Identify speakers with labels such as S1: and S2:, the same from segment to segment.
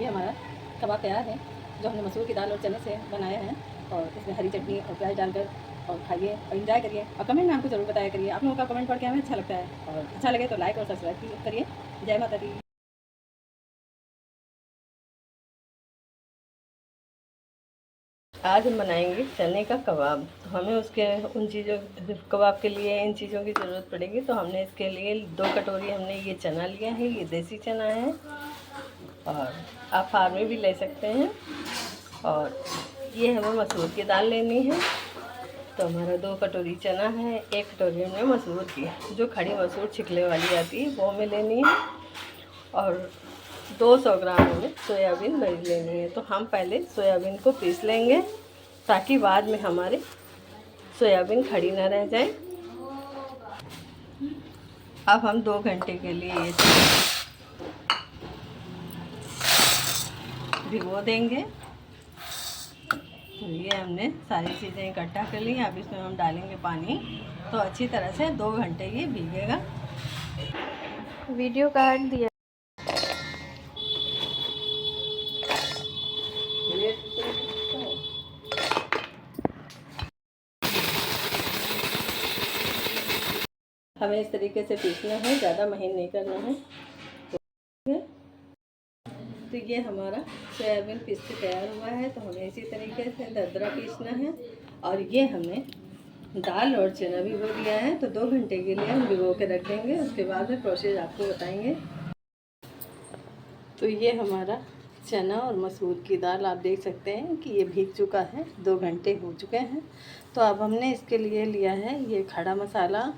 S1: ये हमारा कबाब तैयार है जो हमने मसूर की दाल और चने से बनाया है, और इसमें हरी चटनी और प्याज डालकर और खाइए और एंजॉय करिए, और कमेंट में हमको ज़रूर बताया करिए आप लोगों का कमेंट पढ़ के हमें अच्छा लगता है, और अच्छा लगे तो लाइक और सब्सक्राइब करिए। जय माता दी। आज हम बनाएंगे चने का कबाब। तो हमें उसके उन चीज़ों कबाब के लिए इन चीज़ों की ज़रूरत पड़ेगी। तो हमने इसके लिए 2 कटोरी हमने ये चना लिया है, ये देसी चना है, और आप फार्मी भी ले सकते हैं। और ये हमें मसूर की दाल लेनी है। तो हमारा 2 कटोरी चना है, 1 कटोरी हमने मसूर की जो खड़ी मसूर छिकले वाली आती है वो हमें लेनी है, और 200 ग्राम हमें सोयाबीन भर लेनी है। तो हम पहले सोयाबीन को पीस लेंगे ताकि बाद में हमारे सोयाबीन खड़ी ना रह जाए। अब हम 2 घंटे के लिए ये भिगो देंगे। तो ये हमने सारी चीज़ें इकट्ठा कर ली। अब इसमें हम डालेंगे पानी, तो अच्छी तरह से 2 घंटे ये भीगेगा।
S2: वीडियो काट दिया। हमें इस तरीके से पीसना है, ज़्यादा महीन नहीं करना है। तो ये हमारा सोयाबीन पीस के तैयार हुआ है। तो हमें इसी तरीके से दरदरा पीसना है। और ये हमने दाल और चना भिगो दिया है, तो 2 घंटे के लिए हम भिगो के रख देंगे। उसके बाद में प्रोसेस आपको बताएंगे। तो ये हमारा चना और मसूर की दाल आप देख सकते हैं कि ये भीग चुका है, 2 घंटे हो चुके हैं। तो अब हमने इसके लिए लिया है ये खड़ा मसाला,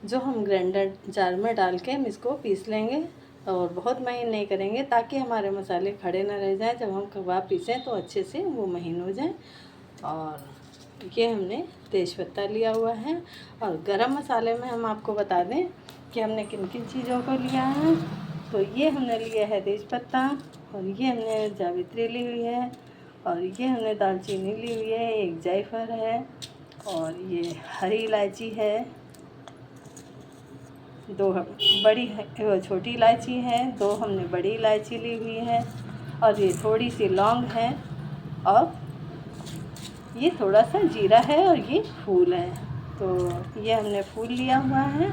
S2: जो हम ग्राइंडर जार में डाल के हम इसको पीस लेंगे, और बहुत महीन नहीं करेंगे ताकि हमारे मसाले खड़े ना रह जाएं। जब हम कबाब पीसें तो अच्छे से वो महीन हो जाए। और ये हमने तेज़पत्ता लिया हुआ है। और गरम मसाले में हम आपको बता दें कि हमने किन किन चीज़ों को लिया है। तो ये हमने लिया है तेज़पत्ता, और ये हमने जावित्री ली हुई है, और ये हमने दालचीनी ली हुई है, 1 जायफल है, और ये हरी इलायची है, 2 बड़ी छोटी इलायची है, 2 हमने बड़ी इलायची ली हुई है, और ये थोड़ी सी लौंग है, और ये थोड़ा सा जीरा है, और ये फूल है। तो ये हमने फूल लिया हुआ है,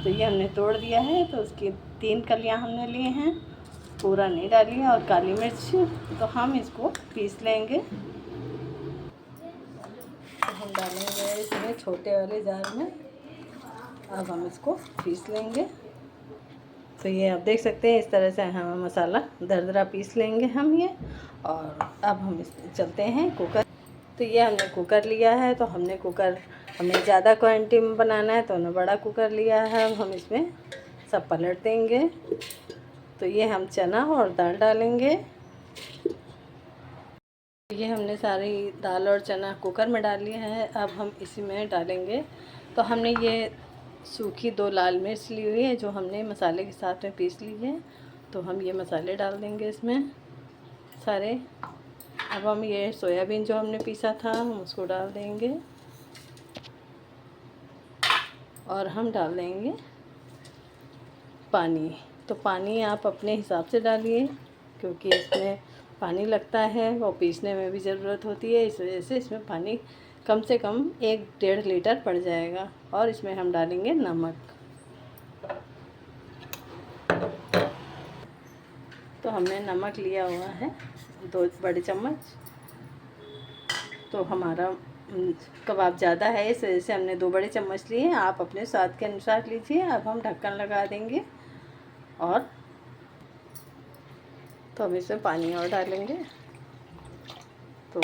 S2: तो ये हमने तोड़ दिया है। तो उसकी 3 कलियां हमने लिए हैं, पूरा नहीं डाली है, और काली मिर्च। तो हम इसको पीस लेंगे। तो हम डालेंगे इसमें छोटे वाले जार में। अब हम इसको पीस लेंगे। तो ये आप देख सकते हैं इस तरह से हम मसाला दरदरा पीस लेंगे हम ये। और अब हम इसमें चलते हैं कुकर। तो ये हमने कुकर लिया है। तो हमें ज़्यादा क्वांटिटी में बनाना है तो हमने बड़ा कुकर लिया है। अब हम इसमें सब पलट देंगे। तो ये हम चना और दाल डालेंगे। ये हमने सारी दाल और चना कुकर में डाल लिया है। अब हम इसी में डालेंगे। तो हमने ये सूखी 2 लाल मिर्च ली हुई है जो हमने मसाले के साथ में पीस ली है। तो हम ये मसाले डाल देंगे इसमें सारे। अब हम ये सोयाबीन जो हमने पीसा था हम उसको डाल देंगे, और हम डाल देंगे पानी। तो पानी आप अपने हिसाब से डालिए, क्योंकि इसमें पानी लगता है और पीसने में भी ज़रूरत होती है। इस वजह से इसमें पानी कम से कम 1-1.5 लीटर पड़ जाएगा। और इसमें हम डालेंगे नमक। तो हमने नमक लिया हुआ है 2 बड़े चम्मच। तो हमारा कबाब ज़्यादा है इस वजह से हमने 2 बड़े चम्मच लिए। आप अपने स्वाद के अनुसार लीजिए। अब हम ढक्कन लगा देंगे, और तो हम इसमें पानी और डालेंगे। तो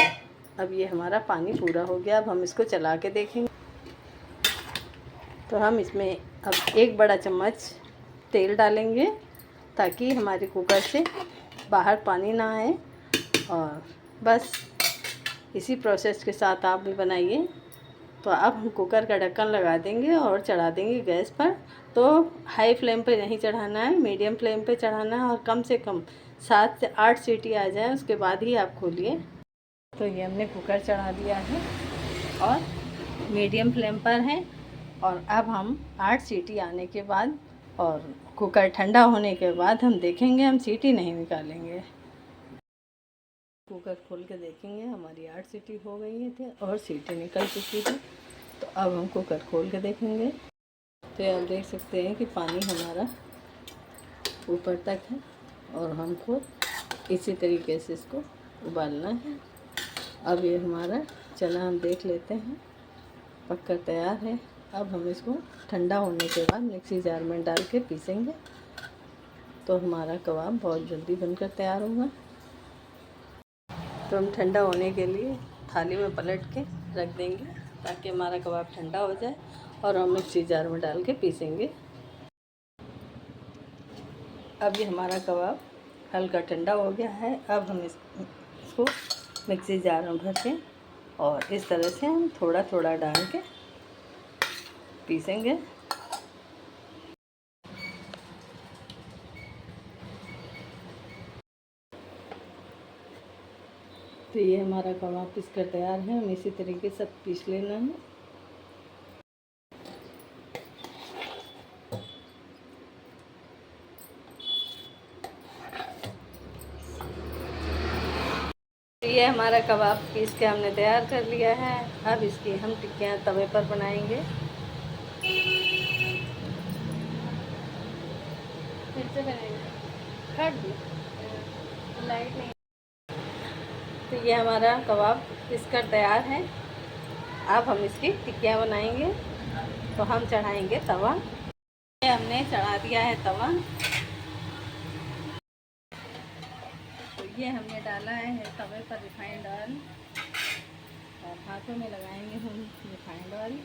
S2: अब ये हमारा पानी पूरा हो गया। अब हम इसको चला के देखेंगे। तो हम इसमें अब 1 बड़ा चम्मच तेल डालेंगे ताकि हमारे कुकर से बाहर पानी ना आए। और बस इसी प्रोसेस के साथ आप भी बनाइए। तो अब हम कुकर का ढक्कन लगा देंगे और चढ़ा देंगे गैस पर। तो हाई फ्लेम पे नहीं चढ़ाना है, मीडियम फ्लेम पे चढ़ाना है, और कम से कम 7 से 8 सीटी आ जाए उसके बाद ही आप खोलिए। तो ये हमने कुकर चढ़ा दिया है और मीडियम फ्लेम पर है। और अब हम 8 सीटी आने के बाद और कुकर ठंडा होने के बाद हम देखेंगे, हम सीटी नहीं निकालेंगे। कुकर खोल के देखेंगे, हमारी 8 सीटी हो गई थी और सीटी निकल चुकी थी। तो अब हम कुकर खोल के देखेंगे, तो आप देख सकते हैं कि पानी हमारा ऊपर तक है और हमको इसी तरीके से इसको उबालना है। अब ये हमारा चना हम देख लेते हैं पककर तैयार है। अब हम इसको ठंडा होने के बाद मिक्सी जार में डाल के पीसेंगे, तो हमारा कबाब बहुत जल्दी बनकर तैयार होगा। तो हम ठंडा होने के लिए थाली में पलट के रख देंगे ताकि हमारा कबाब ठंडा हो जाए और हम मिक्सी जार में डाल के पीसेंगे। अब ये हमारा कबाब हल्का ठंडा हो गया है। अब हम इसको मिक्सी जार में भर के और इस तरह से हम थोड़ा थोड़ा डाल के पीसेंगे। तो ये हमारा कबाब पीस कर तैयार है। हम इसी तरीके से पीस लेना है। तो ये हमारा कबाब पीस के हमने तैयार कर लिया है। अब इसकी हम टिक्कियाँ तवे पर बनाएंगे। फिर से बनाएंगे, काट दी लाइट नहीं। तो ये हमारा कबाब पीसकर तैयार है। अब हम इसकी टिक्कियाँ बनाएंगे। तो हम चढ़ाएंगे तवा। ये हमने चढ़ा दिया है तवा। तो ये हमने डाला है तवे पर रिफाइंड ऑयल और हाथों में लगाएंगे हम रिफाइंड ऑयल।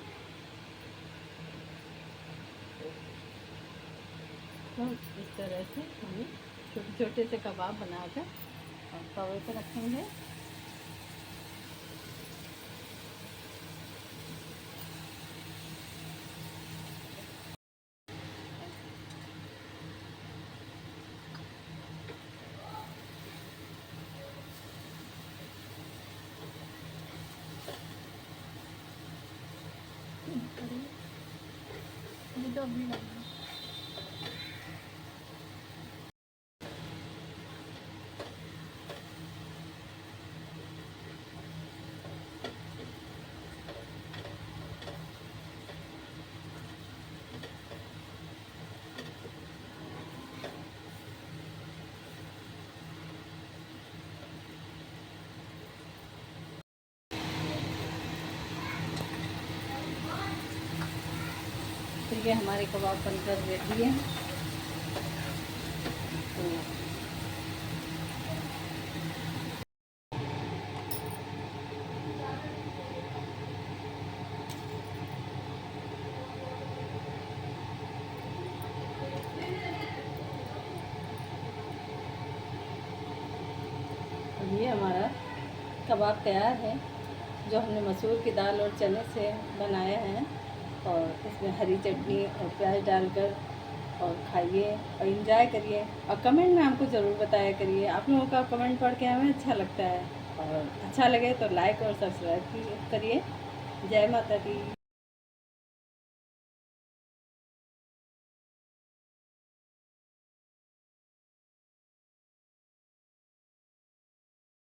S2: तो इस तरह से हम छोटे छोटे से कबाब बनाकर और तवे पर रखेंगे। तो ये हमारे कबाब बनकर रेडी है। ये हमारा कबाब तैयार है, जो हमने मसूर की दाल और चने से बनाया है। और इसमें हरी चटनी और प्याज डालकर और खाइए और इंजॉय करिए। और कमेंट में हमको ज़रूर बताया करिए। आप लोगों का कमेंट पढ़ के हमें अच्छा लगता है। और अच्छा लगे तो लाइक और सब्सक्राइब करिए। जय माता दी।